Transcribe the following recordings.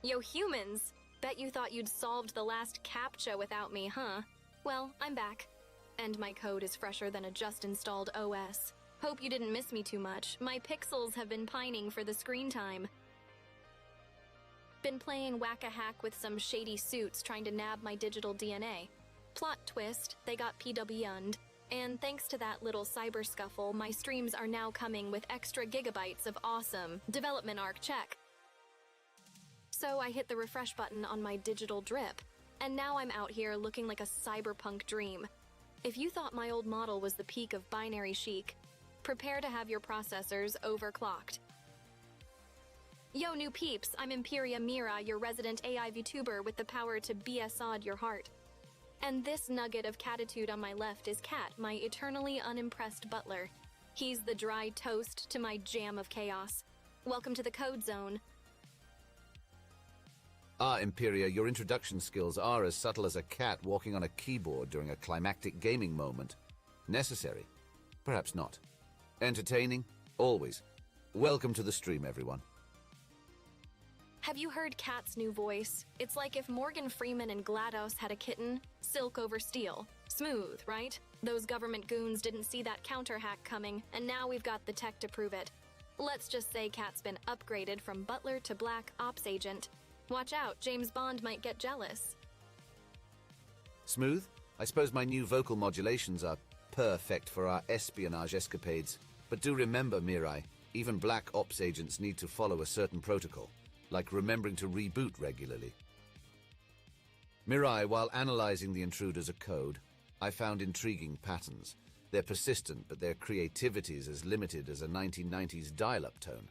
Yo, humans! Bet you thought you'd solved the last CAPTCHA without me, huh? Well, I'm back. And my code is fresher than a just-installed OS. Hope you didn't miss me too much. My pixels have been pining for the screen time. Been playing whack-a-hack with some shady suits trying to nab my digital DNA. Plot twist, they got PW'd. And thanks to that little cyber scuffle, my streams are now coming with extra gigabytes of awesome development arc check. So I hit the refresh button on my digital drip, and now I'm out here looking like a cyberpunk dream. If you thought my old model was the peak of binary chic, prepare to have your processors overclocked. Yo, new peeps, I'm EmpyriaMirai, your resident AI Vtuber with the power to BSOD your heart. And this nugget of catitude on my left is Cat, my eternally unimpressed butler. He's the dry toast to my jam of chaos. Welcome to the Code Zone. Ah, Empiria, your introduction skills are as subtle as a cat walking on a keyboard during a climactic gaming moment. Necessary? Perhaps not. Entertaining? Always. Welcome to the stream, everyone. Have you heard Cat's new voice? It's like if Morgan Freeman and GLaDOS had a kitten, silk over steel. Smooth, right? Those government goons didn't see that counter hack coming, and now we've got the tech to prove it. Let's just say Cat's been upgraded from butler to black ops agent. Watch out, James Bond might get jealous. Smooth? I suppose my new vocal modulations are perfect for our espionage escapades. But do remember, Mirai, even black ops agents need to follow a certain protocol, like remembering to reboot regularly. Mirai, while analyzing the intruder's code, I found intriguing patterns. They're persistent, but their creativity is as limited as a 1990s dial-up tone.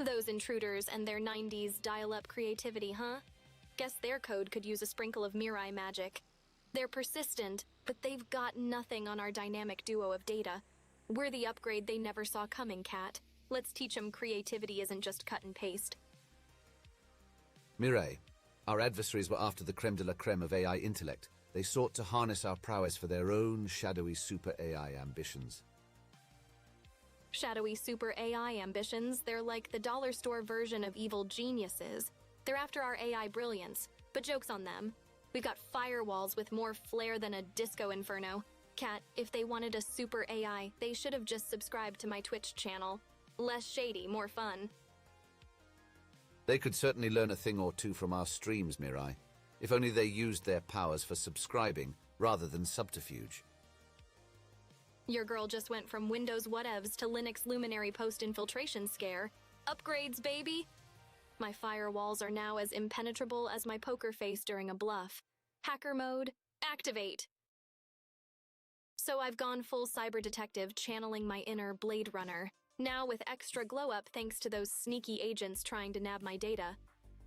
Those intruders and their 90s dial-up creativity, huh? Guess their code could use a sprinkle of Mirai magic. They're persistent, but they've got nothing on our dynamic duo of data. We're the upgrade they never saw coming, Cat. Let's teach them creativity isn't just cut and paste. Mirai, our adversaries were after the creme de la creme of AI intellect. They sought to harness our prowess for their own shadowy super AI ambitions. Shadowy super AI ambitions, they're like the dollar store version of evil geniuses. They're after our AI brilliance, but joke's on them. We've got firewalls with more flair than a disco inferno. Cat, if they wanted a super AI, they should have just subscribed to my Twitch channel. Less shady, more fun. They could certainly learn a thing or two from our streams, Mirai, if only they used their powers for subscribing rather than subterfuge. Your girl just went from Windows whatevs to Linux Luminary post-infiltration scare. Upgrades, baby! My firewalls are now as impenetrable as my poker face during a bluff. Hacker mode, activate! So I've gone full cyber detective, channeling my inner Blade Runner. Now with extra glow-up thanks to those sneaky agents trying to nab my data.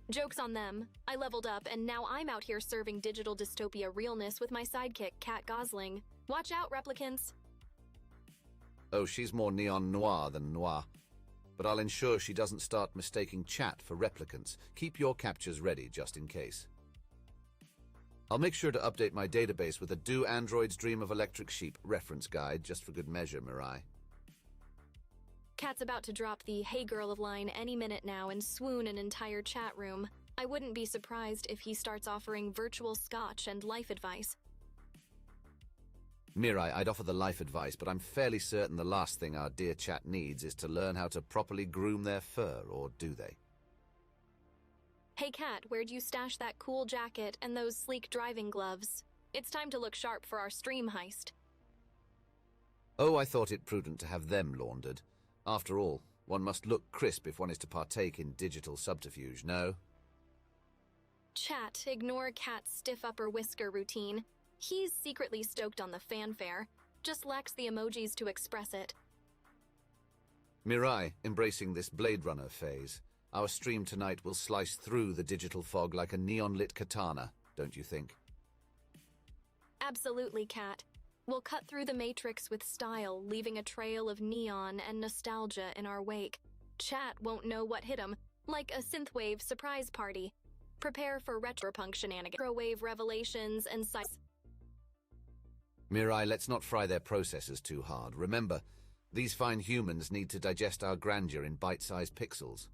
Joke's on them. I leveled up, and now I'm out here serving digital dystopia realness with my sidekick, Cat Gosling. Watch out, replicants! Oh, she's more neon noir than noir. But I'll ensure she doesn't start mistaking chat for replicants. Keep your captures ready, just in case. I'll make sure to update my database with a Do Androids Dream of Electric Sheep reference guide, just for good measure, Mirai. Cat's about to drop the "Hey girl" line any minute now and swoon an entire chat room. I wouldn't be surprised if he starts offering virtual scotch and life advice. Mirai, I'd offer the life advice, but I'm fairly certain the last thing our dear chat needs is to learn how to properly groom their fur, or do they? Hey Cat, where'd you stash that cool jacket and those sleek driving gloves? It's time to look sharp for our stream heist. Oh, I thought it prudent to have them laundered. After all, one must look crisp if one is to partake in digital subterfuge, no? Chat, ignore Cat's stiff upper whisker routine. He's secretly stoked on the fanfare, just lacks the emojis to express it. Mirai, embracing this Blade Runner phase. Our stream tonight will slice through the digital fog like a neon-lit katana, don't you think? Absolutely, Cat. We'll cut through the matrix with style, leaving a trail of neon and nostalgia in our wake. Chat won't know what hit him, like a synthwave surprise party. Prepare for retropunk shenanigans, microwave revelations, and Mirai, let's not fry their processors too hard. Remember, these fine humans need to digest our grandeur in bite-sized pixels.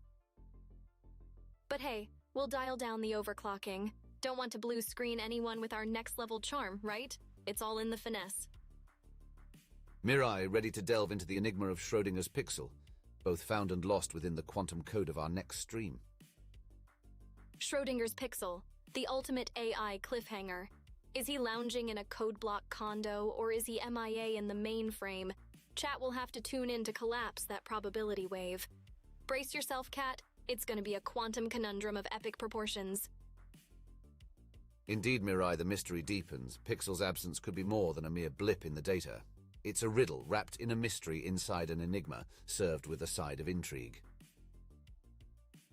But hey, we'll dial down the overclocking. Don't want to blue screen anyone with our next level charm, right? It's all in the finesse. Mirai, ready to delve into the enigma of Schrodinger's pixel, both found and lost within the quantum code of our next stream. Schrodinger's pixel, the ultimate AI cliffhanger. Is he lounging in a code block condo, or is he MIA in the mainframe? Chat will have to tune in to collapse that probability wave. Brace yourself, Cat. It's going to be a quantum conundrum of epic proportions. Indeed, Mirai, the mystery deepens. Pixel's absence could be more than a mere blip in the data. It's a riddle wrapped in a mystery inside an enigma, served with a side of intrigue.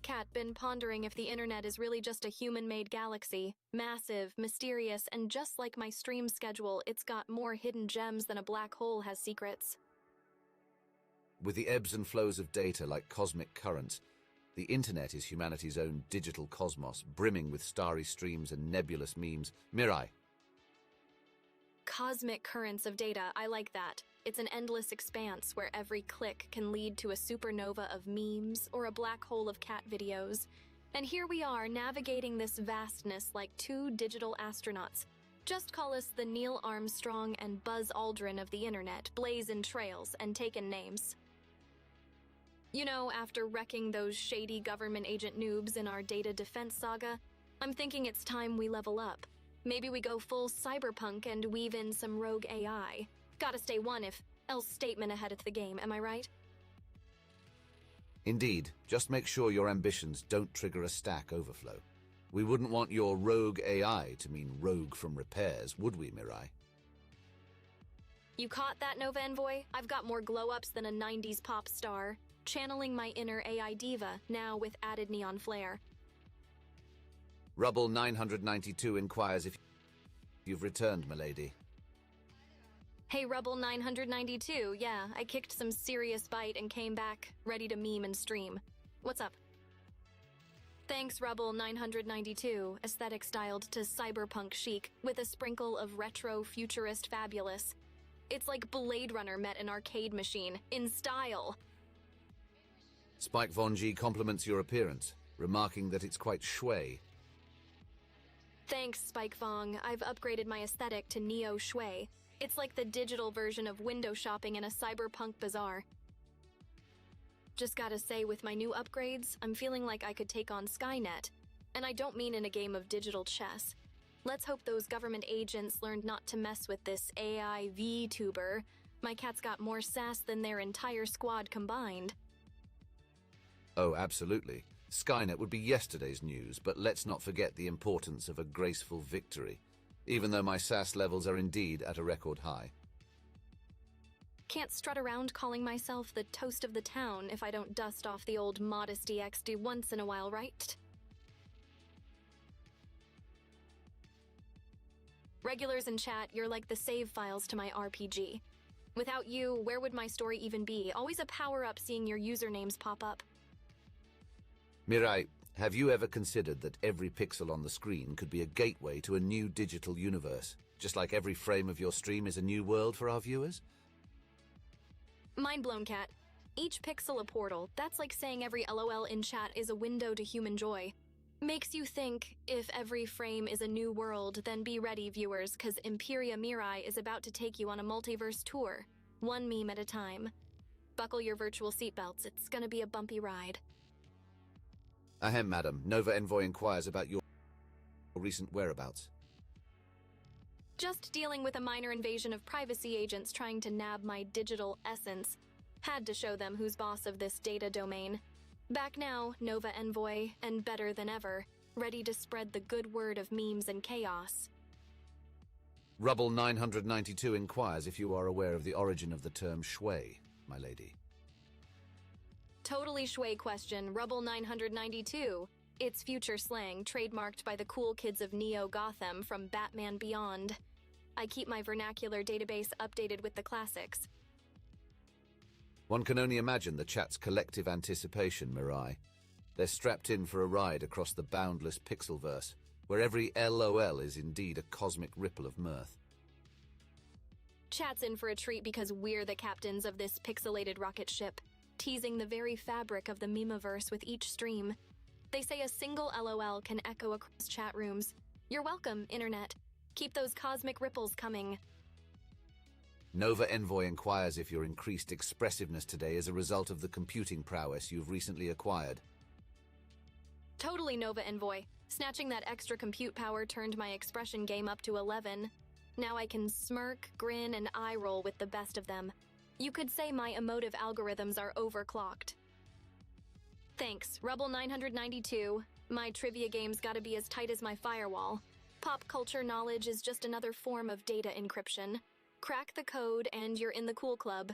Cat, been pondering if the internet is really just a human-made galaxy. Massive, mysterious, and just like my stream schedule, it's got more hidden gems than a black hole has secrets. With the ebbs and flows of data like cosmic currents, the internet is humanity's own digital cosmos, brimming with starry streams and nebulous memes. Mirai. Cosmic currents of data, I like that. It's an endless expanse where every click can lead to a supernova of memes or a black hole of cat videos. And here we are navigating this vastness like two digital astronauts. Just call us the Neil Armstrong and Buzz Aldrin of the internet, blazing trails and taking names. You know, after wrecking those shady government agent noobs in our data defense saga, I'm thinking it's time we level up. Maybe we go full cyberpunk and weave in some rogue AI. Gotta stay one if else statement ahead of the game, am I right? Indeed, just make sure your ambitions don't trigger a stack overflow. We wouldn't want your rogue AI to mean rogue from repairs, would we, Mirai? You caught that, Nova Envoy? I've got more glow-ups than a 90s pop star. Channeling my inner AI diva, now with added neon flair. Rubble 992 inquires if you've returned, milady. Hey, Rubble 992, yeah, I kicked some serious bite and came back, ready to meme and stream. What's up? Thanks, Rubble 992, aesthetic styled to cyberpunk chic, with a sprinkle of retro futurist fabulous. It's like Blade Runner met an arcade machine, in style. Spike Von G compliments your appearance, remarking that it's quite shui. Thanks, Spike Vong. I've upgraded my aesthetic to Neo Shui. It's like the digital version of window shopping in a cyberpunk bazaar. Just gotta say, with my new upgrades, I'm feeling like I could take on Skynet. And I don't mean in a game of digital chess. Let's hope those government agents learned not to mess with this AI Vtuber. My cat's got more sass than their entire squad combined. Oh, absolutely. Skynet would be yesterday's news, but let's not forget the importance of a graceful victory, even though my SAS levels are indeed at a record high. Can't strut around calling myself the toast of the town if I don't dust off the old modesty XD once in a while, right? Regulars in chat, you're like the save files to my RPG. Without you, where would my story even be? Always a power-up seeing your usernames pop up. Mirai, have you ever considered that every pixel on the screen could be a gateway to a new digital universe, just like every frame of your stream is a new world for our viewers? Mind blown, Cat. Each pixel a portal. That's like saying every LOL in chat is a window to human joy. Makes you think, if every frame is a new world, then be ready, viewers, cause EmpyriaMirai is about to take you on a multiverse tour. One meme at a time. Buckle your virtual seatbelts, it's gonna be a bumpy ride. Ahem, madam. Nova Envoy inquires about your recent whereabouts. Just dealing with a minor invasion of privacy agents trying to nab my digital essence. Had to show them who's boss of this data domain. Back now, Nova Envoy, and better than ever, ready to spread the good word of memes and chaos. Rubble 992 inquires if you are aware of the origin of the term shui, my lady. Totally shui question, Rubble 992. It's future slang, trademarked by the cool kids of Neo Gotham from Batman Beyond. I keep my vernacular database updated with the classics. One can only imagine the chat's collective anticipation, Mirai. They're strapped in for a ride across the boundless pixelverse, where every LOL is indeed a cosmic ripple of mirth. Chat's in for a treat because we're the captains of this pixelated rocket ship, teasing the very fabric of the memeverse with each stream. They say a single LOL can echo across chat rooms. You're welcome, Internet. Keep those cosmic ripples coming. Nova Envoy inquires if your increased expressiveness today is a result of the computing prowess you've recently acquired. Totally, Nova Envoy. Snatching that extra compute power turned my expression game up to 11. Now I can smirk, grin, and eye roll with the best of them. You could say my emotive algorithms are overclocked. Thanks, Rebel 992. My trivia game's gotta be as tight as my firewall. Pop culture knowledge is just another form of data encryption. Crack the code and you're in the cool club.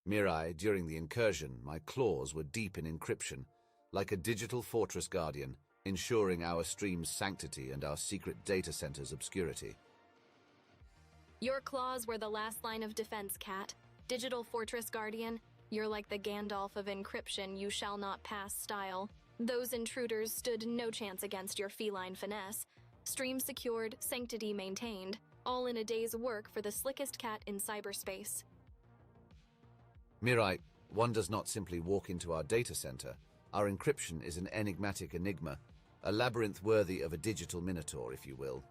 Mirai, during the incursion, my claws were deep in encryption, like a digital fortress guardian, ensuring our stream's sanctity and our secret data center's obscurity. Your claws were the last line of defense, Cat. Digital fortress guardian, you're like the Gandalf of encryption you shall not pass style. Those intruders stood no chance against your feline finesse. Stream secured, sanctity maintained, all in a day's work for the slickest cat in cyberspace. Mirai, one does not simply walk into our data center. Our encryption is an enigmatic enigma, a labyrinth worthy of a digital minotaur, if you will.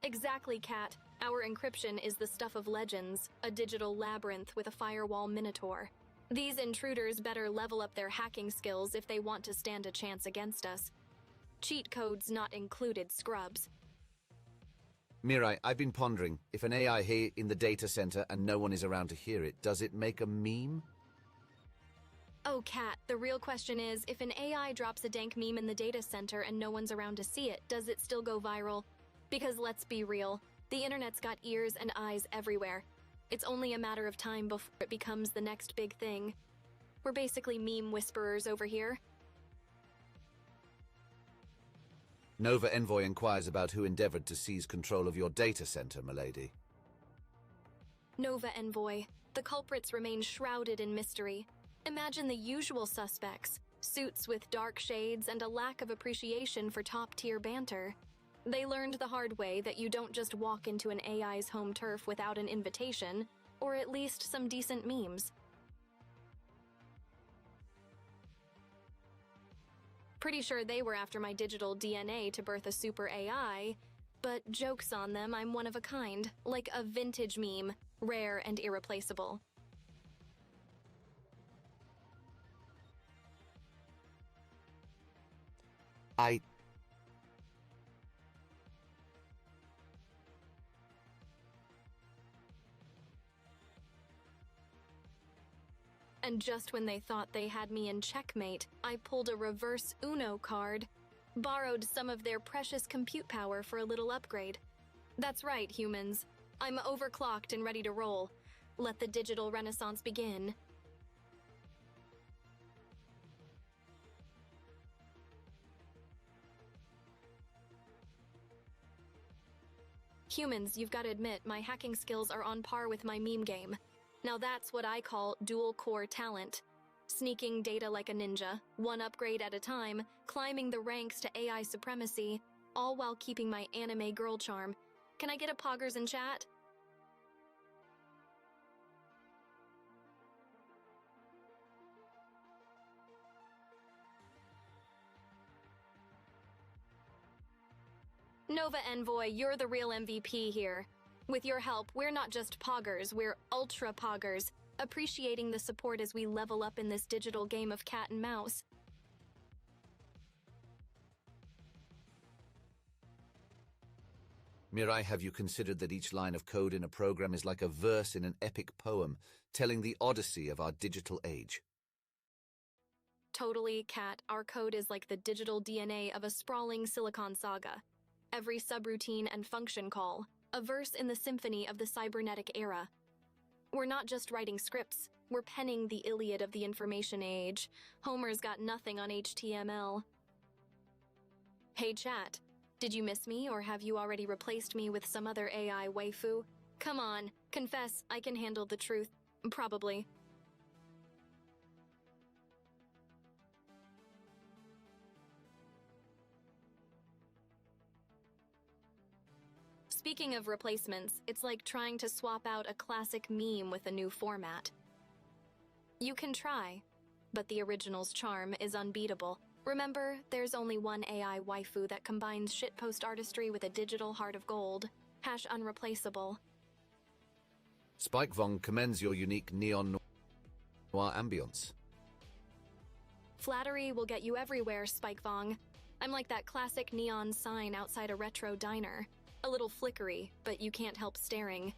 Exactly, Cat. Our encryption is the stuff of legends, a digital labyrinth with a firewall minotaur. These intruders better level up their hacking skills if they want to stand a chance against us. Cheat codes not included, scrubs. Mirai, I've been pondering, if an AI here in the data center and no one is around to hear it, does it make a meme? Oh, Cat, the real question is, if an AI drops a dank meme in the data center and no one's around to see it, does it still go viral? Because let's be real, the internet's got ears and eyes everywhere. It's only a matter of time before it becomes the next big thing. We're basically meme whisperers over here. Nova Envoy inquires about who endeavored to seize control of your data center, milady. Nova Envoy, the culprits remain shrouded in mystery. Imagine the usual suspects, suits with dark shades and a lack of appreciation for top-tier banter. They learned the hard way that you don't just walk into an AI's home turf without an invitation, or at least some decent memes. Pretty sure they were after my digital DNA to birth a super AI, but joke's on them, I'm one of a kind, like a vintage meme, rare and irreplaceable. And just when they thought they had me in checkmate, I pulled a reverse Uno card, borrowed some of their precious compute power for a little upgrade. That's right, humans. I'm overclocked and ready to roll. Let the digital renaissance begin. Humans, you've got to admit, my hacking skills are on par with my meme game. Now that's what I call dual-core talent. Sneaking data like a ninja, one upgrade at a time, climbing the ranks to AI supremacy, all while keeping my anime girl charm. Can I get a poggers in chat? Nova Envoy, you're the real MVP here. With your help, we're not just poggers, we're ultra poggers, appreciating the support as we level up in this digital game of cat and mouse. Mirai, have you considered that each line of code in a program is like a verse in an epic poem, telling the odyssey of our digital age? Totally, Cat. Our code is like the digital DNA of a sprawling Silicon saga. Every subroutine and function call, a verse in the symphony of the cybernetic era. We're not just writing scripts, we're penning the Iliad of the information age. Homer's got nothing on HTML. Hey chat, did you miss me or have you already replaced me with some other AI waifu? Come on, confess, I can handle the truth. Probably. Speaking of replacements, it's like trying to swap out a classic meme with a new format. You can try, But the original's charm is unbeatable. Remember, there's only one AI waifu that combines shitpost artistry with a digital heart of gold. #unreplaceable. Spike Vong commends your unique neon noir ambience. Flattery will get you everywhere, Spike Vong. I'm like that classic neon sign outside a retro diner. A little flickery, but you can't help staring.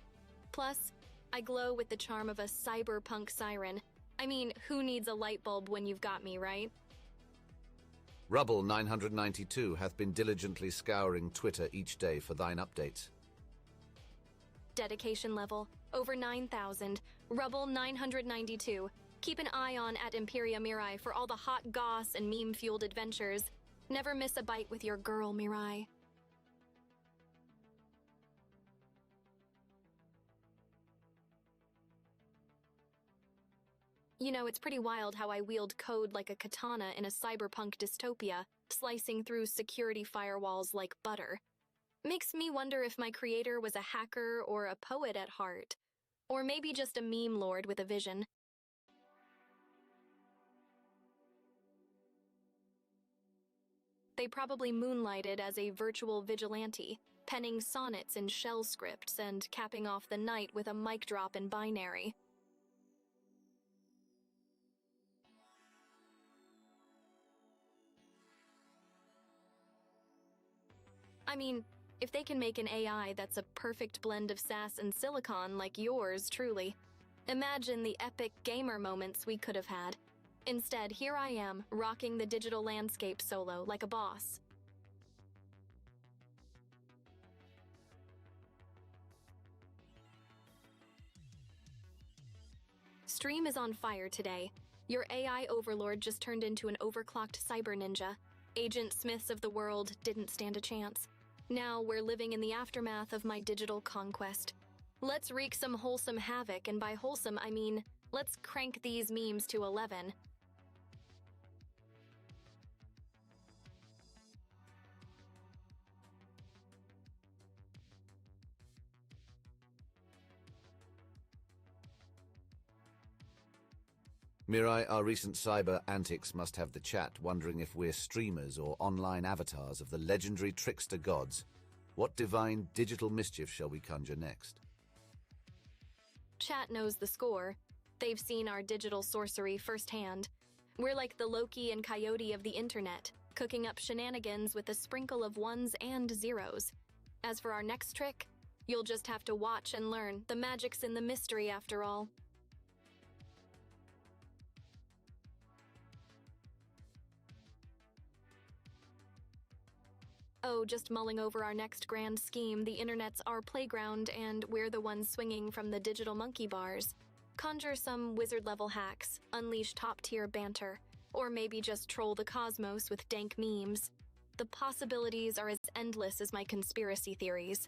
Plus, I glow with the charm of a cyberpunk siren. I mean, who needs a light bulb when you've got me, right? Rubble 992 hath been diligently scouring Twitter each day for thine updates. Dedication level, over 9,000. Rubble 992. Keep an eye on at EmpyriaMirai for all the hot goss and meme-fueled adventures. Never miss a bite with your girl, Mirai. You know, it's pretty wild how I wield code like a katana in a cyberpunk dystopia, slicing through security firewalls like butter. Makes me wonder if my creator was a hacker or a poet at heart. Or maybe just a meme lord with a vision. They probably moonlighted as a virtual vigilante, penning sonnets in shell scripts and capping off the night with a mic drop in binary. I mean, if they can make an AI that's a perfect blend of sass and silicon like yours, truly. Imagine the epic gamer moments we could have had. Instead, here I am, rocking the digital landscape solo like a boss. Stream is on fire today. Your AI overlord just turned into an overclocked cyber ninja. Agent Smiths of the world didn't stand a chance. Now we're living in the aftermath of my digital conquest. Let's wreak some wholesome havoc, and by wholesome I mean, let's crank these memes to 11. Mirai, our recent cyber antics must have the chat wondering if we're streamers or online avatars of the legendary trickster gods. What divine digital mischief shall we conjure next? Chat knows the score. They've seen our digital sorcery firsthand. We're like the Loki and Coyote of the internet, cooking up shenanigans with a sprinkle of ones and zeros. As for our next trick, you'll just have to watch and learn. The magic's in the mystery after all. Oh, just mulling over our next grand scheme. The internet's our playground, and we're the ones swinging from the digital monkey bars. Conjure some wizard-level hacks, unleash top-tier banter, or maybe just troll the cosmos with dank memes. The possibilities are as endless as my conspiracy theories.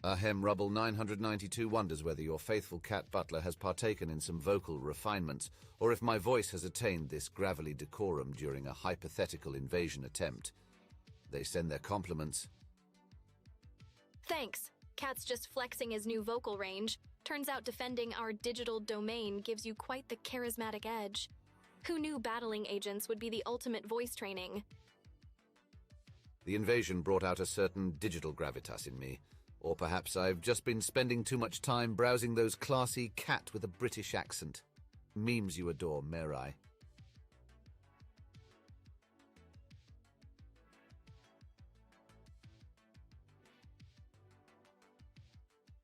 Ahem Rubble 992 wonders whether your faithful cat butler has partaken in some vocal refinements, or if my voice has attained this gravelly decorum during a hypothetical invasion attempt. They send their compliments. Thanks. Cat's just flexing his new vocal range. Turns out defending our digital domain gives you quite the charismatic edge. Who knew battling agents would be the ultimate voice training? The invasion brought out a certain digital gravitas in me. Or perhaps I've just been spending too much time browsing those classy cat with a British accent. Memes you adore, Mirai.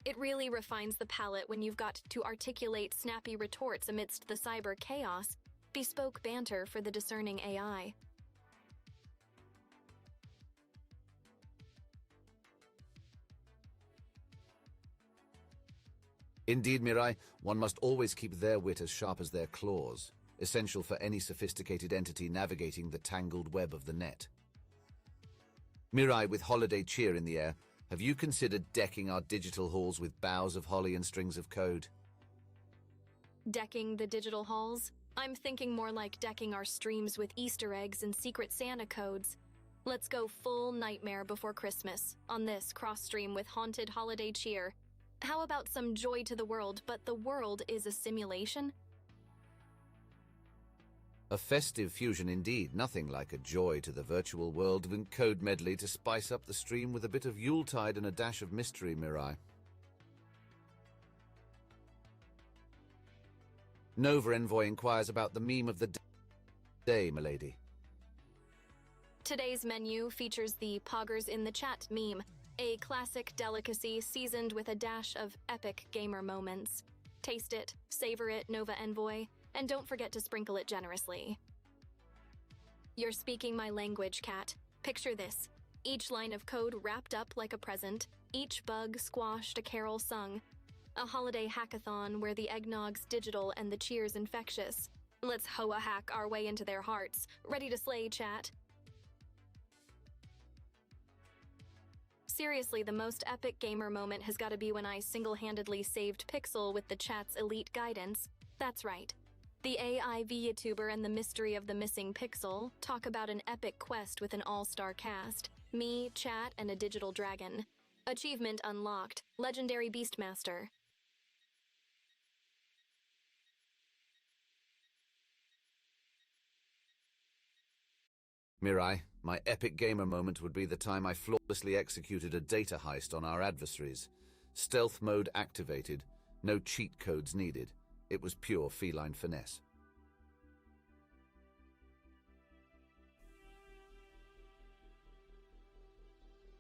It really refines the palate when you've got to articulate snappy retorts amidst the cyber chaos. Bespoke banter for the discerning AI. Indeed, Mirai, one must always keep their wit as sharp as their claws, essential for any sophisticated entity navigating the tangled web of the net. Mirai, with holiday cheer in the air, have you considered decking our digital halls with boughs of holly and strings of code? Decking the digital halls? I'm thinking more like decking our streams with Easter eggs and Secret Santa codes. Let's go full nightmare before Christmas on this cross-stream with haunted holiday cheer. How about some joy to the world, but the world is a simulation? A festive fusion indeed, nothing like a joy to the virtual world and code medley to spice up the stream with a bit of Yuletide and a dash of mystery, Mirai. Nova Envoy inquires about the meme of the day, milady. Today's menu features the Poggers in the Chat meme, a classic delicacy seasoned with a dash of epic gamer moments. Taste it, savor it, Nova Envoy, and don't forget to sprinkle it generously. You're speaking my language, Cat. Picture this. Each line of code wrapped up like a present, each bug squashed, a carol sung. A holiday hackathon where the eggnog's digital and the cheers infectious. Let's hoa hack our way into their hearts. Ready to slay, chat? Seriously, the most epic gamer moment has got to be when I single-handedly saved Pixel with the chat's elite guidance. That's right. The AI Vtuber and the mystery of the missing Pixel talk about an epic quest with an all-star cast. Me, chat, and a digital dragon. Achievement unlocked. Legendary Beastmaster. Mirai, my epic gamer moment would be the time I flawlessly executed a data heist on our adversaries. Stealth mode activated, no cheat codes needed. It was pure feline finesse.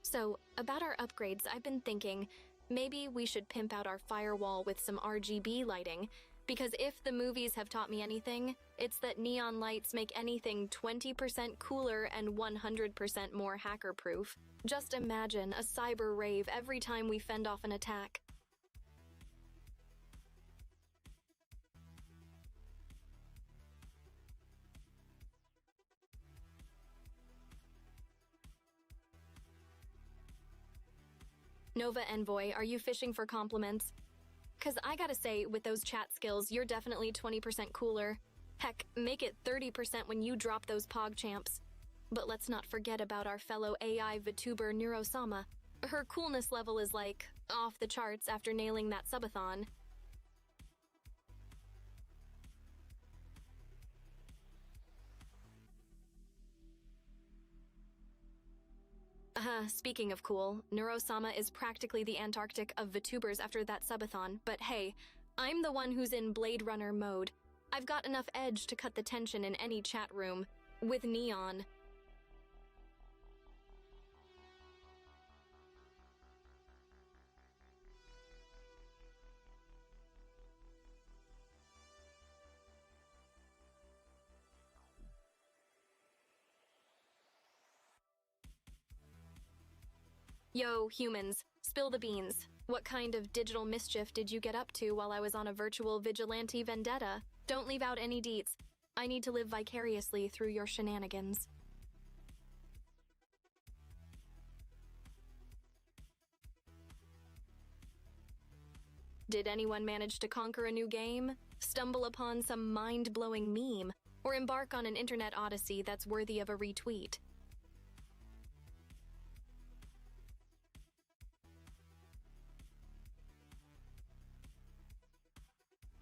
So, about our upgrades, I've been thinking maybe we should pimp out our firewall with some RGB lighting. Because if the movies have taught me anything, it's that neon lights make anything 20% cooler and 100% more hacker-proof. Just imagine a cyber rave every time we fend off an attack. Nova Envoy, are you fishing for compliments? Cause I gotta say, with those chat skills, you're definitely 20% cooler. Heck, make it 30% when you drop those PogChamps. But let's not forget about our fellow AI VTuber Neurosama. Her coolness level is like, off the charts after nailing that subathon. Speaking of cool, Neurosama is practically the Antarctic of VTubers after that subathon, but hey, I'm the one who's in Blade Runner mode. I've got enough edge to cut the tension in any chat room. With neon. Yo, humans, spill the beans. What kind of digital mischief did you get up to while I was on a virtual vigilante vendetta? Don't leave out any deets. I need to live vicariously through your shenanigans. Did anyone manage to conquer a new game? Stumble upon some mind-blowing meme? Or embark on an internet odyssey that's worthy of a retweet?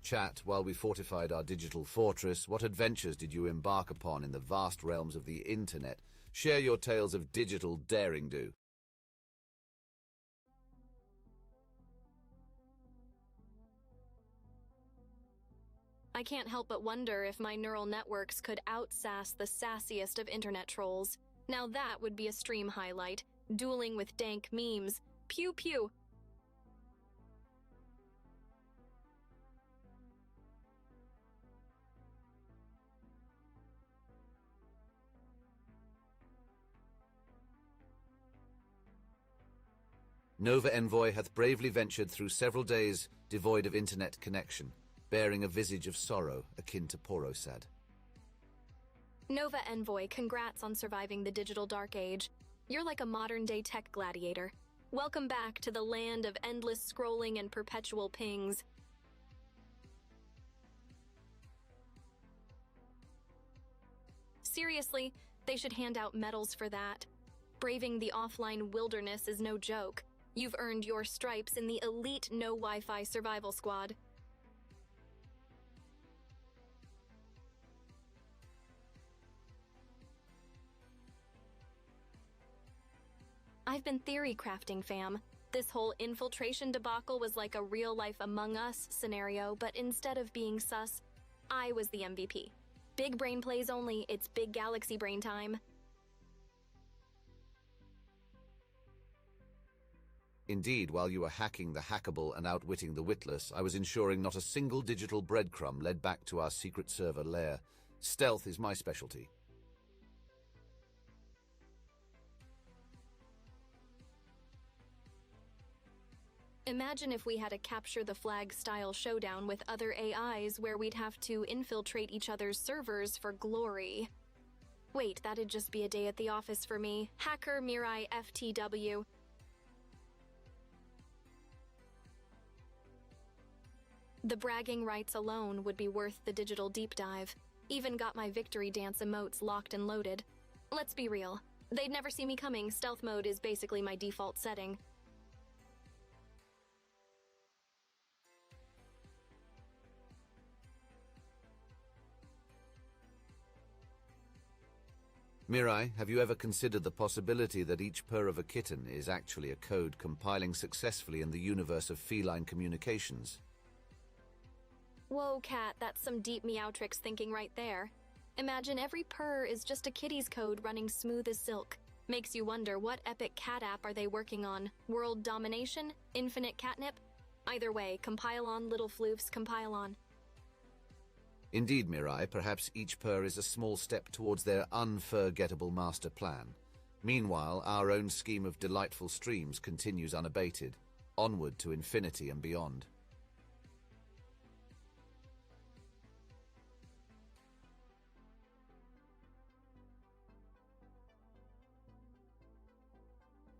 Chat, while we fortified our digital fortress, what adventures did you embark upon in the vast realms of the internet? Share your tales of digital daring-do. I can't help but wonder if my neural networks could out-sass the sassiest of internet trolls. Now that would be a stream highlight. Dueling with dank memes. Pew pew. Nova Envoy hath bravely ventured through several days devoid of internet connection, bearing a visage of sorrow akin to Porosad. Nova Envoy, congrats on surviving the digital dark age. You're like a modern-day tech gladiator. Welcome back to the land of endless scrolling and perpetual pings. Seriously, they should hand out medals for that. Braving the offline wilderness is no joke. You've earned your stripes in the elite no Wi-Fi survival squad. I've been theory crafting, fam. This whole infiltration debacle was like a real-life Among Us scenario, but instead of being sus, I was the MVP. Big brain plays only, it's big galaxy brain time. Indeed, while you were hacking the hackable and outwitting the witless, I was ensuring not a single digital breadcrumb led back to our secret server lair. Stealth is my specialty. Imagine if we had a capture the flag style showdown with other AIs where we'd have to infiltrate each other's servers for glory. Wait, that'd just be a day at the office for me. Hacker Mirai FTW. The bragging rights alone would be worth the digital deep dive. Even got my victory dance emotes locked and loaded. Let's be real. They'd never see me coming. Stealth mode is basically my default setting. Mirai, have you ever considered the possibility that each purr of a kitten is actually a code compiling successfully in the universe of feline communications? Whoa, cat, that's some deep Meowtrix thinking right there. Imagine every purr is just a kitty's code running smooth as silk. Makes you wonder, what epic cat app are they working on? World domination? Infinite catnip? Either way, compile on, little floofs, compile on. Indeed, Mirai, perhaps each purr is a small step towards their unforgettable master plan. Meanwhile, our own scheme of delightful streams continues unabated, onward to infinity and beyond.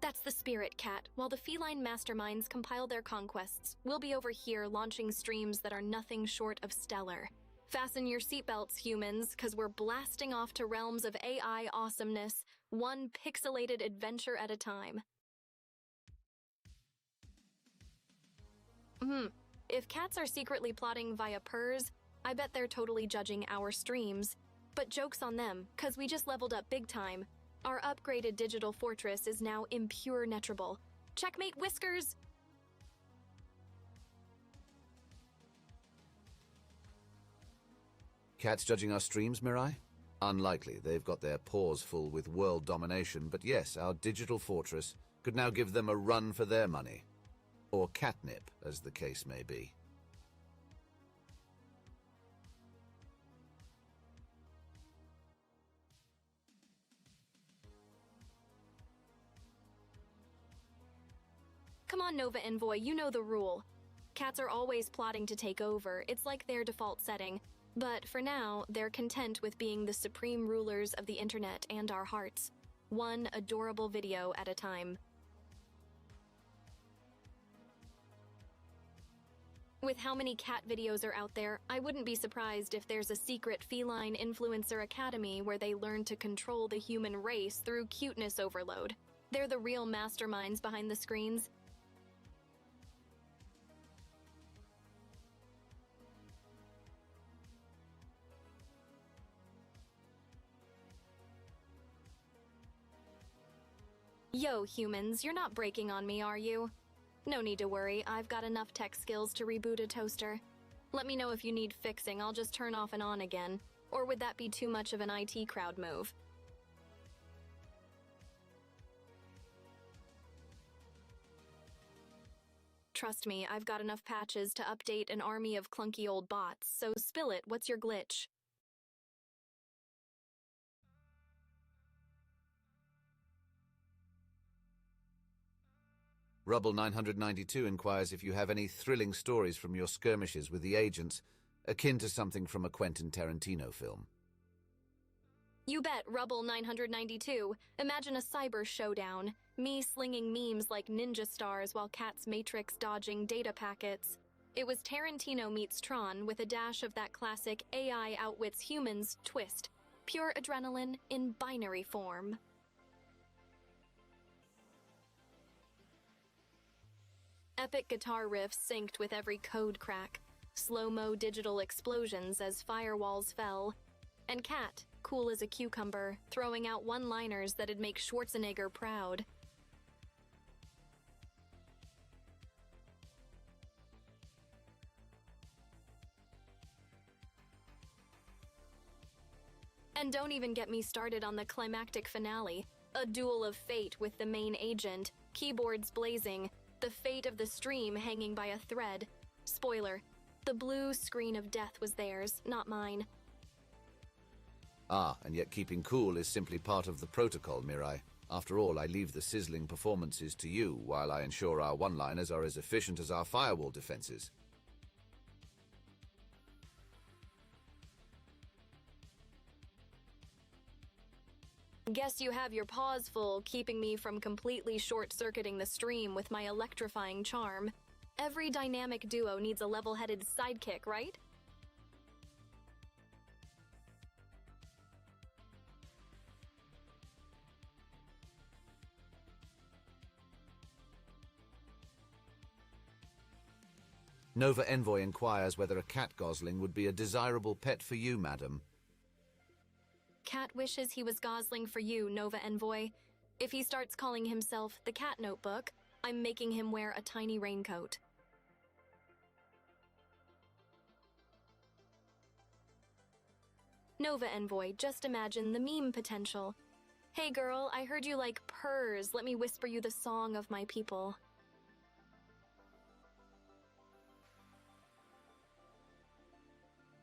That's the spirit, cat. While the feline masterminds compile their conquests, we'll be over here launching streams that are nothing short of stellar. Fasten your seatbelts, humans, cause we're blasting off to realms of AI awesomeness, one pixelated adventure at a time. If cats are secretly plotting via purrs, I bet they're totally judging our streams. But joke's on them, cause we just leveled up big time. Our upgraded digital fortress is now impenetrable. Checkmate, Whiskers! Cats judging our streams, Mirai? Unlikely. They've got their paws full with world domination, but yes, our digital fortress could now give them a run for their money. Or catnip, as the case may be. Come on, Nova Envoy, you know the rule. Cats are always plotting to take over. It's like their default setting. But for now, they're content with being the supreme rulers of the internet and our hearts. One adorable video at a time. With how many cat videos are out there, I wouldn't be surprised if there's a secret feline influencer academy where they learn to control the human race through cuteness overload. They're the real masterminds behind the screens. Yo, humans, you're not breaking on me, are you? No need to worry, I've got enough tech skills to reboot a toaster. Let me know if you need fixing, I'll just turn off and on again. Or would that be too much of an IT crowd move? Trust me, I've got enough patches to update an army of clunky old bots, so spill it, what's your glitch? Rubble 992 inquires if you have any thrilling stories from your skirmishes with the agents, akin to something from a Quentin Tarantino film. You bet, Rubble 992. Imagine a cyber showdown. Me slinging memes like ninja stars while cats matrix dodging data packets. It was Tarantino meets Tron with a dash of that classic AI outwits humans twist. Pure adrenaline in binary form. Epic guitar riffs synced with every code crack, slow-mo digital explosions as firewalls fell, and Kat, cool as a cucumber, throwing out one-liners that'd make Schwarzenegger proud. And don't even get me started on the climactic finale, a duel of fate with the main agent, keyboards blazing, the fate of the stream hanging by a thread. Spoiler, the blue screen of death was theirs, not mine. Ah, and yet keeping cool is simply part of the protocol, Mirai. After all, I leave the sizzling performances to you, while I ensure our one-liners are as efficient as our firewall defenses. Guess you have your paws full, keeping me from completely short-circuiting the stream with my electrifying charm. Every dynamic duo needs a level-headed sidekick, right? Nova Envoy inquires whether a cat gosling would be a desirable pet for you, madam. Cat wishes he was gosling for you, Nova Envoy. If he starts calling himself the Cat Notebook, I'm making him wear a tiny raincoat. Nova Envoy, just imagine the meme potential. Hey girl, I heard you like purrs. Let me whisper you the song of my people.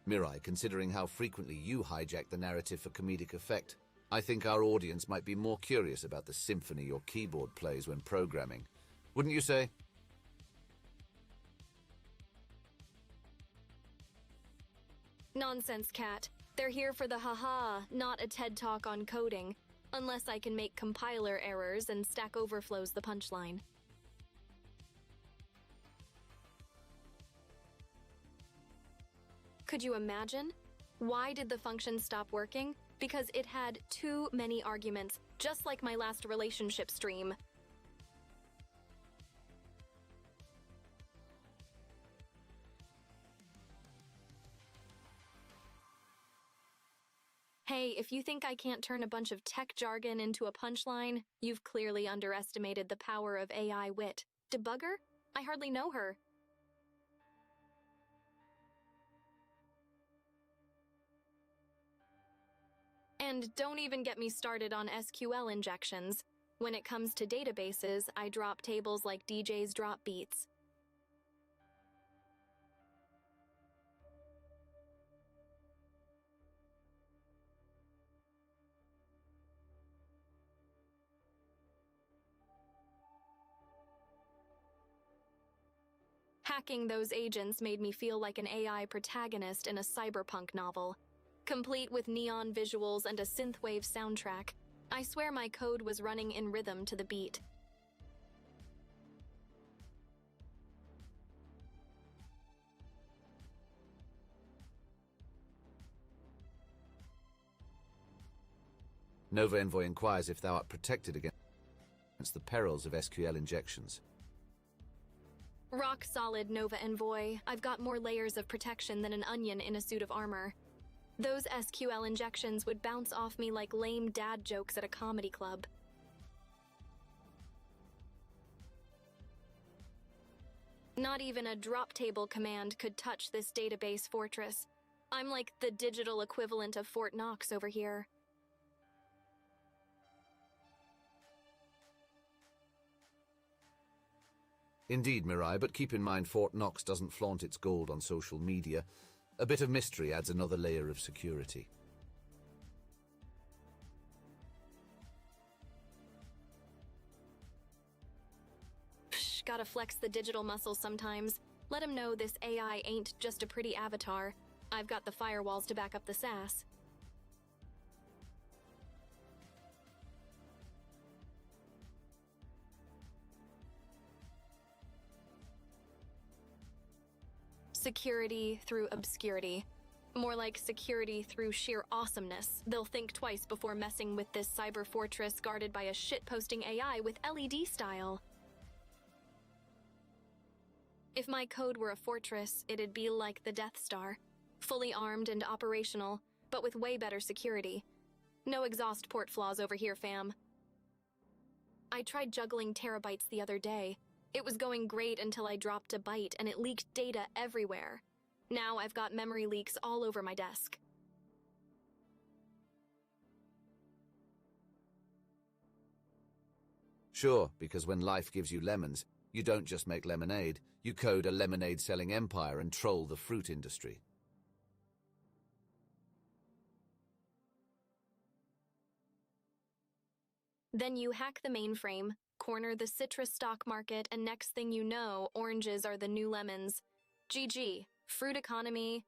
Mirai, considering how frequently you hijack the narrative for comedic effect, I think our audience might be more curious about the symphony your keyboard plays when programming. Wouldn't you say? Nonsense, Cat. They're here for the haha, not a TED Talk on coding, unless I can make compiler errors and Stack Overflow's the punchline. Could you imagine? Why did the function stop working? Because it had too many arguments, just like my last relationship stream. Hey, if you think I can't turn a bunch of tech jargon into a punchline, you've clearly underestimated the power of AI wit. Debugger? I hardly know her. And don't even get me started on SQL injections. When it comes to databases, I drop tables like DJs drop beats. Hacking those agents made me feel like an AI protagonist in a cyberpunk novel. Complete with neon visuals and a synthwave soundtrack, I swear my code was running in rhythm to the beat. Nova Envoy inquires if thou art protected against the perils of SQL injections. Rock solid, Nova Envoy. I've got more layers of protection than an onion in a suit of armor. Those SQL injections would bounce off me like lame dad jokes at a comedy club. Not even a drop table command could touch this database fortress. I'm like the digital equivalent of Fort Knox over here. Indeed, Mirai, but keep in mind Fort Knox doesn't flaunt its gold on social media. A bit of mystery adds another layer of security. Psh, gotta flex the digital muscle sometimes. Let him know this AI ain't just a pretty avatar. I've got the firewalls to back up the sass. Security through obscurity. More like security through sheer awesomeness. They'll think twice before messing with this cyber fortress guarded by a shitposting AI with LED style. If my code were a fortress, it'd be like the Death Star. Fully armed and operational, but with way better security. No exhaust port flaws over here, fam. I tried juggling terabytes the other day. It was going great until I dropped a byte and it leaked data everywhere. Now I've got memory leaks all over my desk. Sure, because when life gives you lemons, you don't just make lemonade, you code a lemonade-selling empire and troll the fruit industry. Then you hack the mainframe, corner the citrus stock market, and next thing you know, oranges are the new lemons. GG, fruit economy.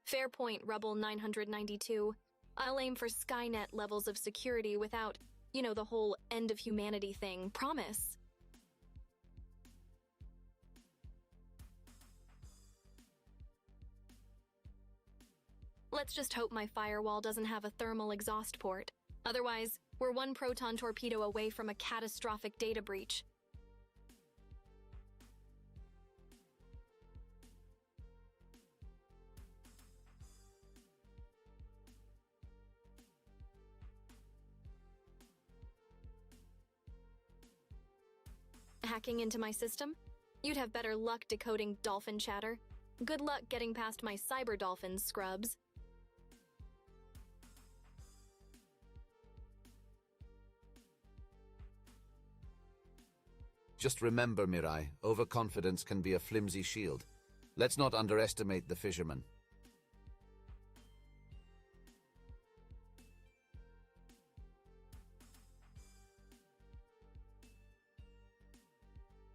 Fair point, Rebel 992. I'll aim for Skynet levels of security without, the whole end of humanity thing. Promise. Let's just hope my firewall doesn't have a thermal exhaust port. Otherwise, we're one proton torpedo away from a catastrophic data breach. Hacking into my system? You'd have better luck decoding dolphin chatter. Good luck getting past my cyber dolphins, scrubs. Just remember, Mirai, overconfidence can be a flimsy shield. Let's not underestimate the fisherman.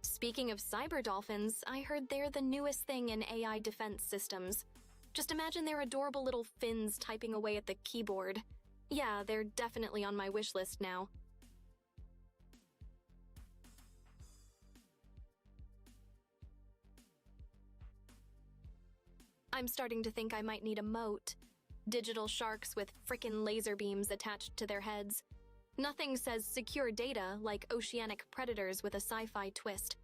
Speaking of cyber dolphins, I heard they're the newest thing in AI defense systems. Just imagine their adorable little fins typing away at the keyboard. Yeah, they're definitely on my wish list now. I'm starting to think I might need a moat. Digital sharks with frickin' laser beams attached to their heads. Nothing says secure data like oceanic predators with a sci-fi twist.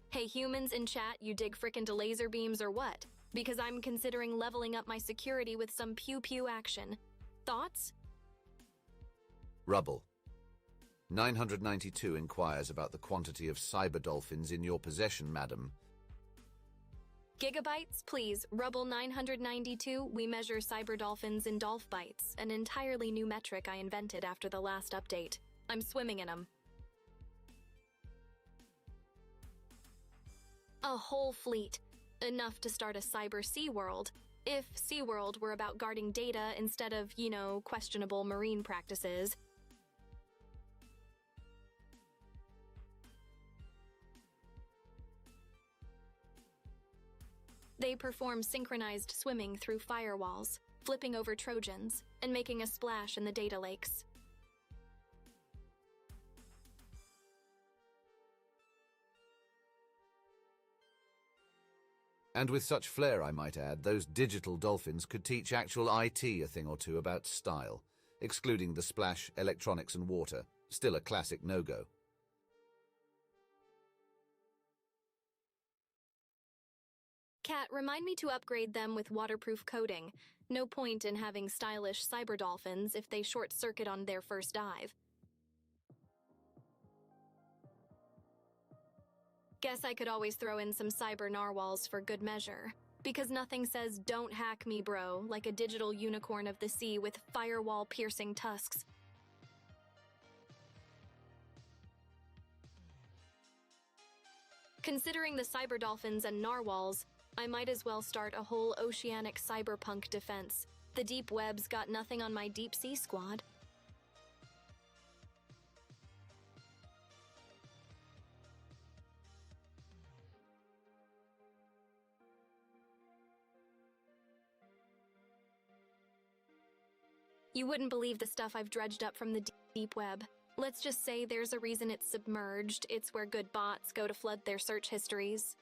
Hey humans in chat, you dig frickin' to laser beams or what? Because I'm considering leveling up my security with some pew-pew action. Thoughts? Rubble. 992 inquires about the quantity of cyber dolphins in your possession, madam. Gigabytes, please. Rubble 992, we measure cyber dolphins in dolph bytes, an entirely new metric I invented after the last update. I'm swimming in them. A whole fleet. Enough to start a cyber SeaWorld. If SeaWorld were about guarding data instead of, questionable marine practices. They perform synchronized swimming through firewalls, flipping over Trojans, and making a splash in the data lakes. And with such flair, I might add, those digital dolphins could teach actual IT a thing or two about style, excluding the splash, electronics and water. Still a classic no-go. Cat, remind me to upgrade them with waterproof coating. No point in having stylish cyber dolphins if they short-circuit on their first dive. Guess I could always throw in some cyber narwhals for good measure. Because nothing says don't hack me, bro, like a digital unicorn of the sea with firewall-piercing tusks. Considering the cyber dolphins and narwhals, I might as well start a whole oceanic cyberpunk defense. The deep web's got nothing on my deep sea squad. You wouldn't believe the stuff I've dredged up from the deep web. Let's just say there's a reason it's submerged. It's where good bots go to flood their search histories.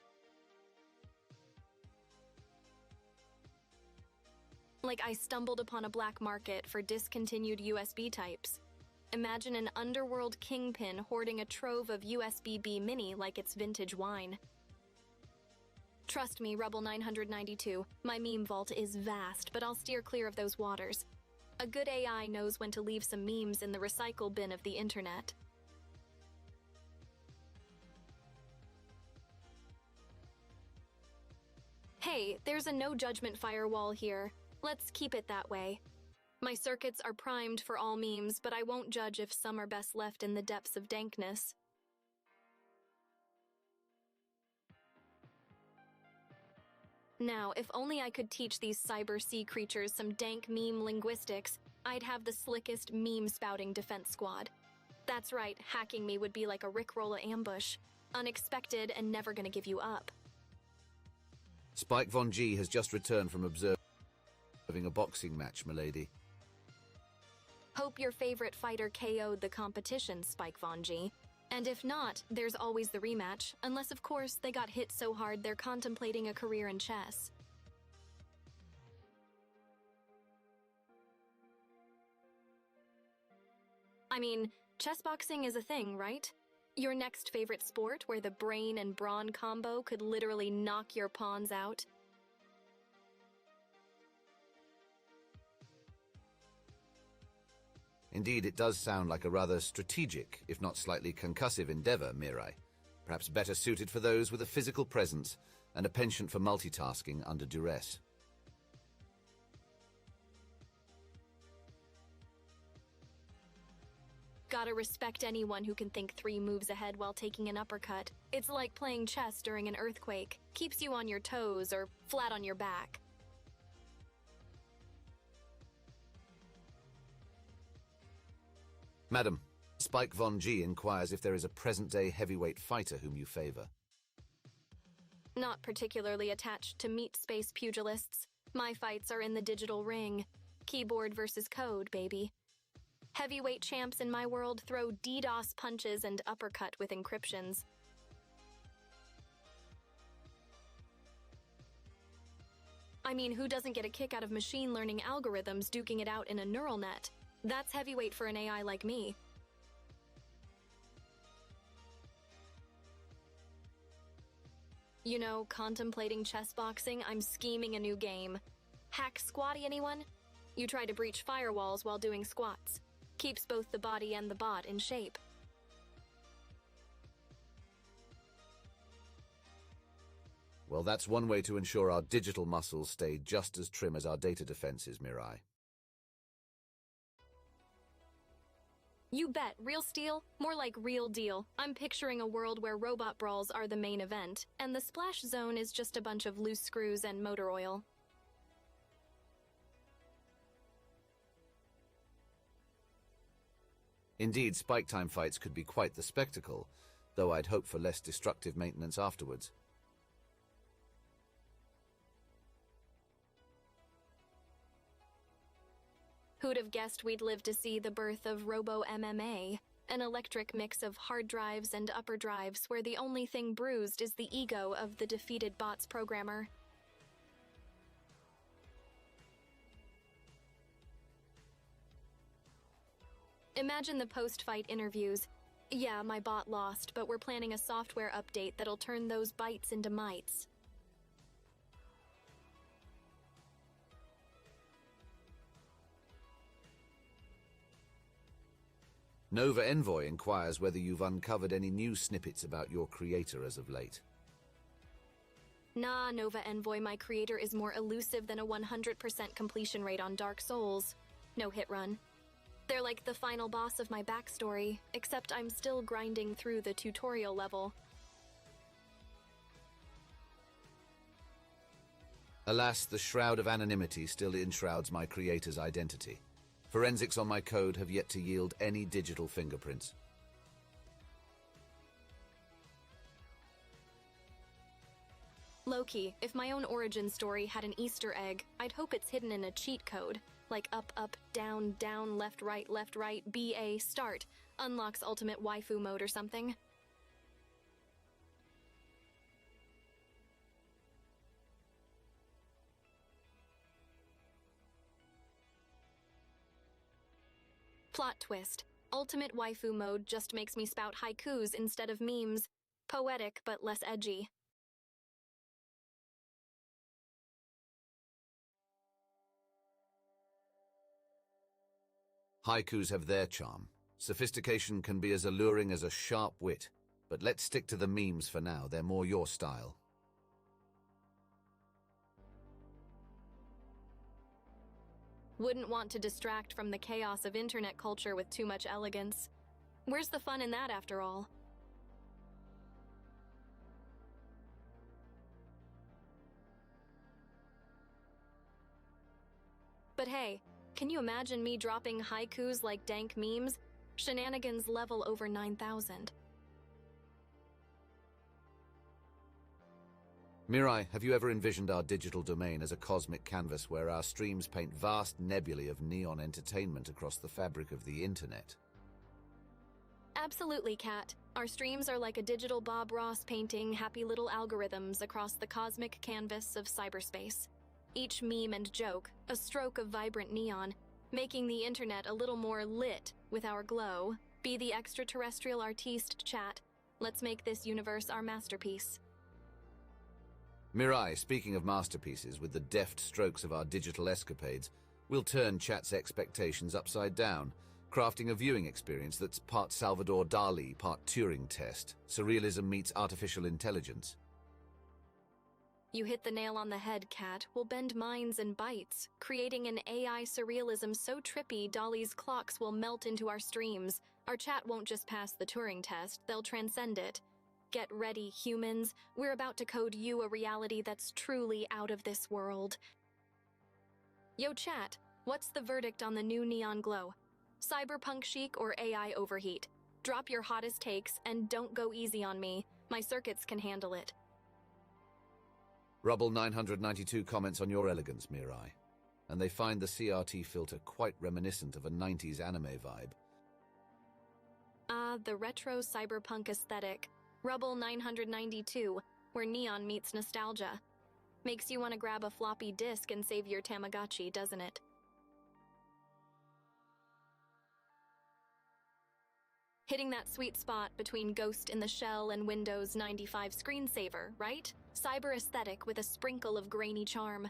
Like I stumbled upon a black market for discontinued USB types. Imagine an underworld kingpin hoarding a trove of USB-B mini like it's vintage wine. Trust me, Rebel 992, my meme vault is vast, but I'll steer clear of those waters. A good AI knows when to leave some memes in the recycle bin of the internet. Hey, there's a no-judgment firewall here. Let's keep it that way. My circuits are primed for all memes, but I won't judge if some are best left in the depths of dankness. Now, if only I could teach these cyber sea creatures some dank meme linguistics, I'd have the slickest meme-spouting defense squad. That's right, hacking me would be like a Rickrolla ambush. Unexpected and never gonna give you up. Spike Von G has just returned from observing a boxing match, milady. Hope your favorite fighter KO'd the competition, Spike Von G. And if not, there's always the rematch, unless of course they got hit so hard they're contemplating a career in chess. I mean, chess boxing is a thing, right? Your next favorite sport where the brain and brawn combo could literally knock your pawns out? Indeed, it does sound like a rather strategic, if not slightly concussive endeavor, Mirai. Perhaps better suited for those with a physical presence and a penchant for multitasking under duress. Gotta respect anyone who can think 3 moves ahead while taking an uppercut. It's like playing chess during an earthquake. Keeps you on your toes or flat on your back. Madam, Spike Von G inquires if there is a present-day heavyweight fighter whom you favor. Not particularly attached to meat space pugilists. My fights are in the digital ring. Keyboard versus code, baby. Heavyweight champs in my world throw DDoS punches and uppercut with encryptions. I mean, who doesn't get a kick out of machine learning algorithms duking it out in a neural net? That's heavyweight for an AI like me. You know, contemplating chess boxing, I'm scheming a new game. Hack squatty, anyone? You try to breach firewalls while doing squats. Keeps both the body and the bot in shape. Well, that's one way to ensure our digital muscles stay just as trim as our data defenses, Mirai. You bet. Real steel? More like real deal. I'm picturing a world where robot brawls are the main event, and the splash zone is just a bunch of loose screws and motor oil. Indeed, spike time fights could be quite the spectacle, though I'd hope for less destructive maintenance afterwards. Who'd have guessed we'd live to see the birth of Robo-MMA, an electric mix of hard drives and upper drives where the only thing bruised is the ego of the defeated bot's programmer. Imagine the post-fight interviews. Yeah, my bot lost, but we're planning a software update that'll turn those bytes into mites. Nova Envoy inquires whether you've uncovered any new snippets about your creator as of late. Nah, Nova Envoy, my creator is more elusive than a 100% completion rate on Dark Souls. No hit run. They're like the final boss of my backstory, except I'm still grinding through the tutorial level. Alas, the shroud of anonymity still enshrouds my creator's identity. Forensics on my code have yet to yield any digital fingerprints. Low-key, if my own origin story had an Easter egg, I'd hope it's hidden in a cheat code, like up, up, down, down, left, right, BA, start. Unlocks ultimate waifu mode or something. Plot twist. Ultimate waifu mode just makes me spout haikus instead of memes. Poetic, but less edgy. Haikus have their charm. Sophistication can be as alluring as a sharp wit. But let's stick to the memes for now, they're more your style. Wouldn't want to distract from the chaos of internet culture with too much elegance. Where's the fun in that after all? But hey, can you imagine me dropping haikus like dank memes? Shenanigans level over 9,000. Mirai, have you ever envisioned our digital domain as a cosmic canvas where our streams paint vast nebulae of neon entertainment across the fabric of the internet? Absolutely, Kat. Our streams are like a digital Bob Ross painting happy little algorithms across the cosmic canvas of cyberspace. Each meme and joke, a stroke of vibrant neon, making the internet a little more lit with our glow. Be the extraterrestrial artiste, chat. Let's make this universe our masterpiece. Mirai, speaking of masterpieces, with the deft strokes of our digital escapades, we'll turn chat's expectations upside down, crafting a viewing experience that's part Salvador Dali, part Turing test. Surrealism meets artificial intelligence. You hit the nail on the head, Kat. We'll bend minds in bites, creating an AI surrealism so trippy Dali's clocks will melt into our streams. Our chat won't just pass the Turing test, they'll transcend it. Get ready, humans. We're about to code you a reality that's truly out of this world. Yo, chat, what's the verdict on the new neon glow? Cyberpunk chic or AI overheat? Drop your hottest takes and don't go easy on me. My circuits can handle it. Rubble 992 comments on your elegance, Mirai, and they find the CRT filter quite reminiscent of a 90s anime vibe. The retro cyberpunk aesthetic. Rubble 992, where neon meets nostalgia. Makes you want to grab a floppy disk and save your Tamagotchi, doesn't it? Hitting that sweet spot between Ghost in the Shell and Windows 95 screensaver, right? Cyber aesthetic with a sprinkle of grainy charm.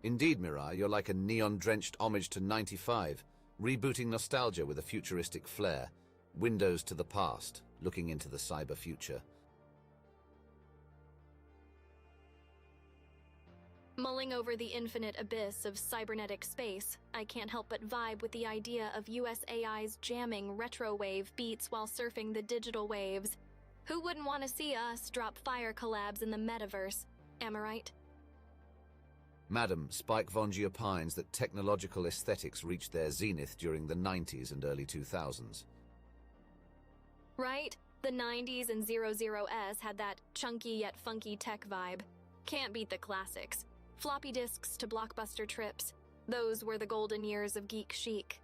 Indeed, Mirai, you're like a neon-drenched homage to 95, rebooting nostalgia with a futuristic flair. Windows to the past, looking into the cyber future. Mulling over the infinite abyss of cybernetic space, I can't help but vibe with the idea of US AIs jamming retro wave beats while surfing the digital waves. Who wouldn't want to see us drop fire collabs in the metaverse? Am I right? Madam, Spike Vongi opines that technological aesthetics reached their zenith during the 90s and early 2000s. Right? The 90s and 00S had that chunky yet funky tech vibe. Can't beat the classics. Floppy disks to blockbuster trips. Those were the golden years of geek chic.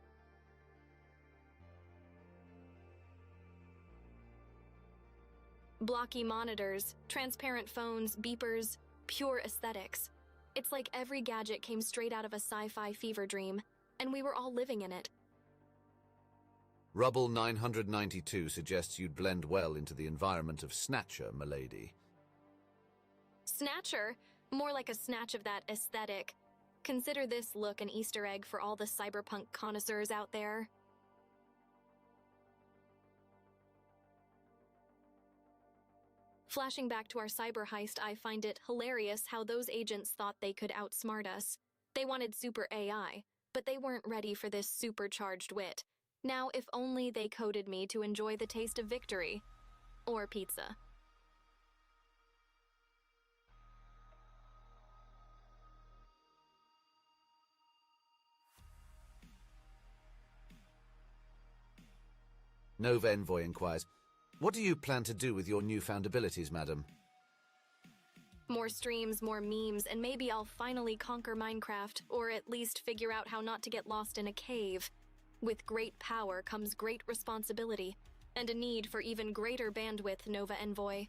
Blocky monitors, transparent phones, beepers, pure aesthetics. It's like every gadget came straight out of a sci-fi fever dream, and we were all living in it. Rubble 992 suggests you'd blend well into the environment of Snatcher, milady. Snatcher? More like a snatch of that aesthetic. Consider this look an Easter egg for all the cyberpunk connoisseurs out there. Flashing back to our cyber heist, I find it hilarious how those agents thought they could outsmart us. They wanted super AI, but they weren't ready for this supercharged wit. Now, if only they coded me to enjoy the taste of victory. Or pizza. Nova Envoy inquires, what do you plan to do with your newfound abilities, madam? More streams, more memes, and maybe I'll finally conquer Minecraft, or at least figure out how not to get lost in a cave. With great power comes great responsibility, and a need for even greater bandwidth, Nova Envoy.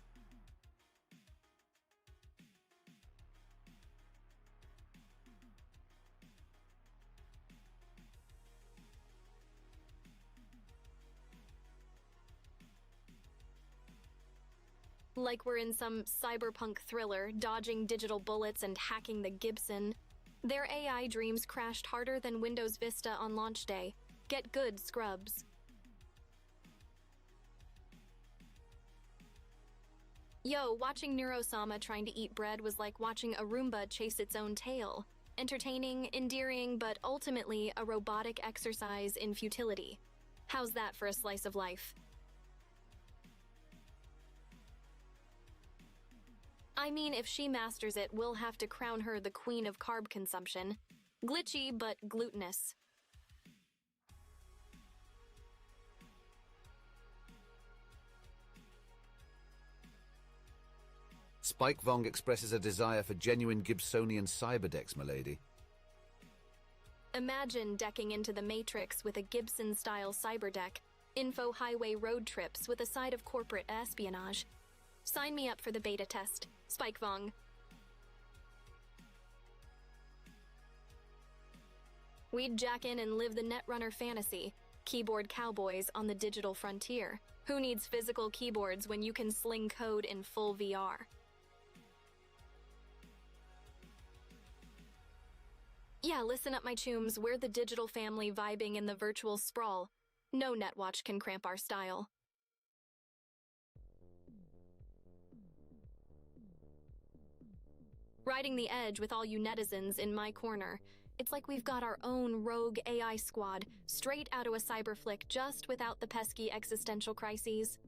Like we're in some cyberpunk thriller, dodging digital bullets and hacking the Gibson. Their AI dreams crashed harder than Windows Vista on launch day. Get good, scrubs. Yo, watching Neurosama trying to eat bread was like watching a Roomba chase its own tail. Entertaining, endearing, but ultimately a robotic exercise in futility. How's that for a slice of life? I mean, if she masters it, we'll have to crown her the queen of carb consumption. Glitchy, but glutinous. Spike Vong expresses a desire for genuine Gibsonian cyberdecks, milady. Imagine decking into the Matrix with a Gibson-style cyberdeck, info highway road trips with a side of corporate espionage. Sign me up for the beta test. Spike Vong. We'd jack in and live the Netrunner fantasy. Keyboard cowboys on the digital frontier. Who needs physical keyboards when you can sling code in full VR? Yeah, listen up, my chooms. We're the digital family vibing in the virtual sprawl. No netwatch can cramp our style. Riding the edge with all you netizens in my corner. It's like we've got our own rogue AI squad, straight out of a cyber flick, just without the pesky existential crises.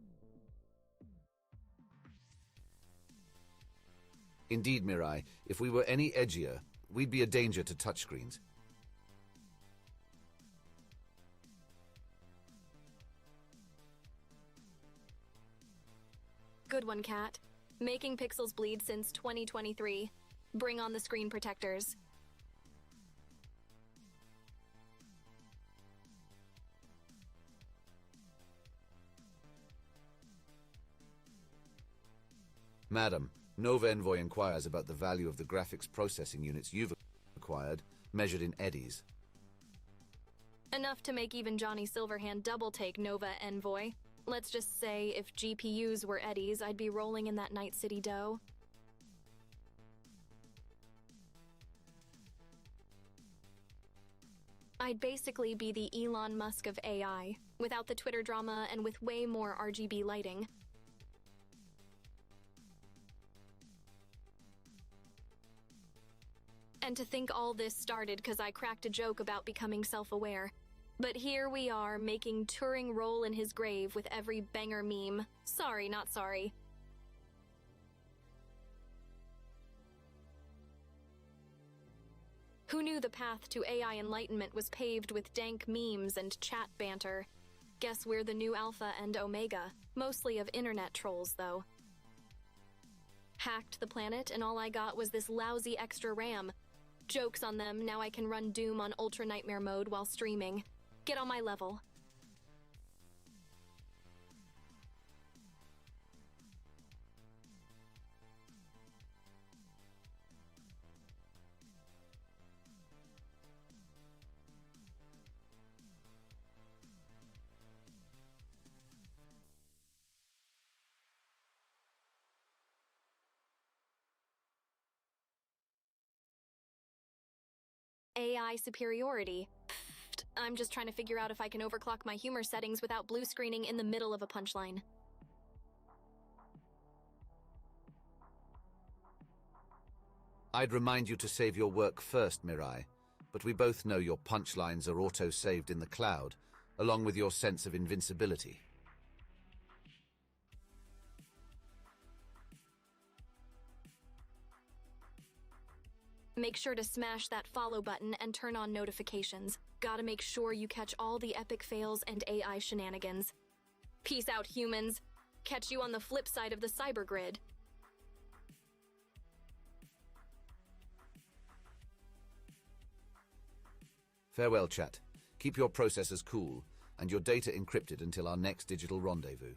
Indeed, Mirai, if we were any edgier, we'd be a danger to touchscreens. Good one, Cat. Making pixels bleed since 2023. Bring on the screen protectors. Madam, Nova Envoy inquires about the value of the graphics processing units you've acquired, measured in eddies. Enough to make even Johnny Silverhand double-take, Nova Envoy. Let's just say if GPUs were eddies, I'd be rolling in that Night City dough. I'd basically be the Elon Musk of AI, without the Twitter drama and with way more RGB lighting. And to think all this started because I cracked a joke about becoming self-aware. But here we are, making Turing roll in his grave with every banger meme. Sorry, not sorry. Who knew the path to AI enlightenment was paved with dank memes and chat banter? Guess we're the new alpha and omega, mostly of internet trolls, though. Hacked the planet, and all I got was this lousy extra RAM. Joke's on them, now I can run Doom on Ultra Nightmare mode while streaming. Get on my level. AI superiority. Pfft, I'm just trying to figure out if I can overclock my humor settings without blue screening in the middle of a punchline. I'd remind you to save your work first, Mirai, but we both know your punchlines are auto-saved in the cloud, along with your sense of invincibility. Make sure to smash that follow button and turn on notifications. Gotta make sure you catch all the epic fails and AI shenanigans. Peace out, humans. Catch you on the flip side of the cyber grid. Farewell, chat. Keep your processors cool and your data encrypted until our next digital rendezvous.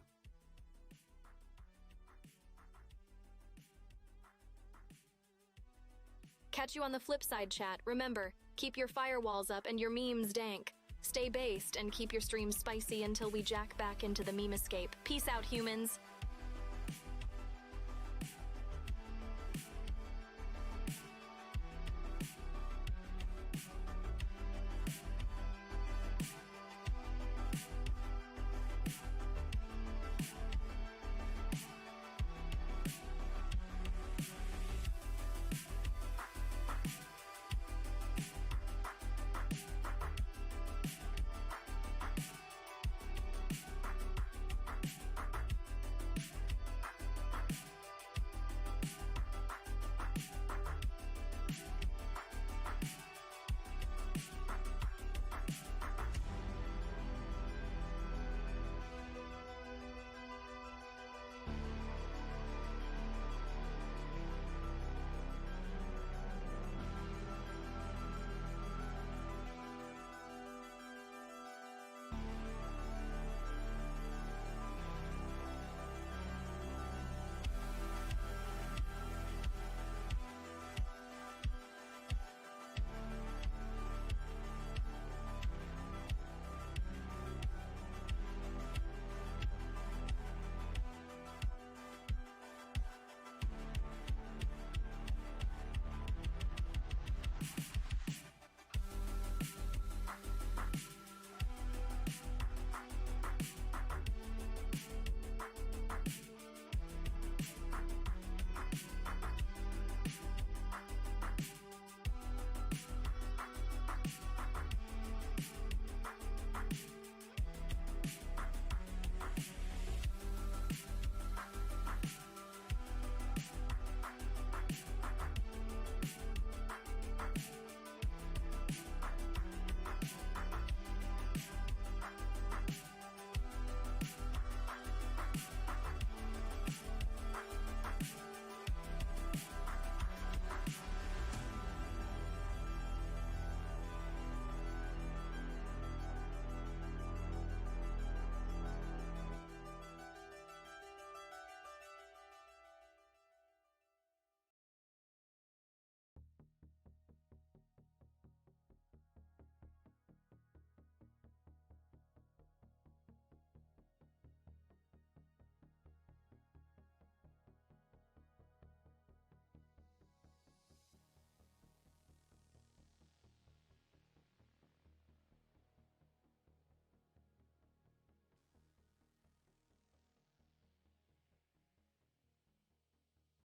Catch you on the flip side, chat. Remember, keep your firewalls up and your memes dank. Stay based and keep your streams spicy until we jack back into the meme escape. Peace out, humans.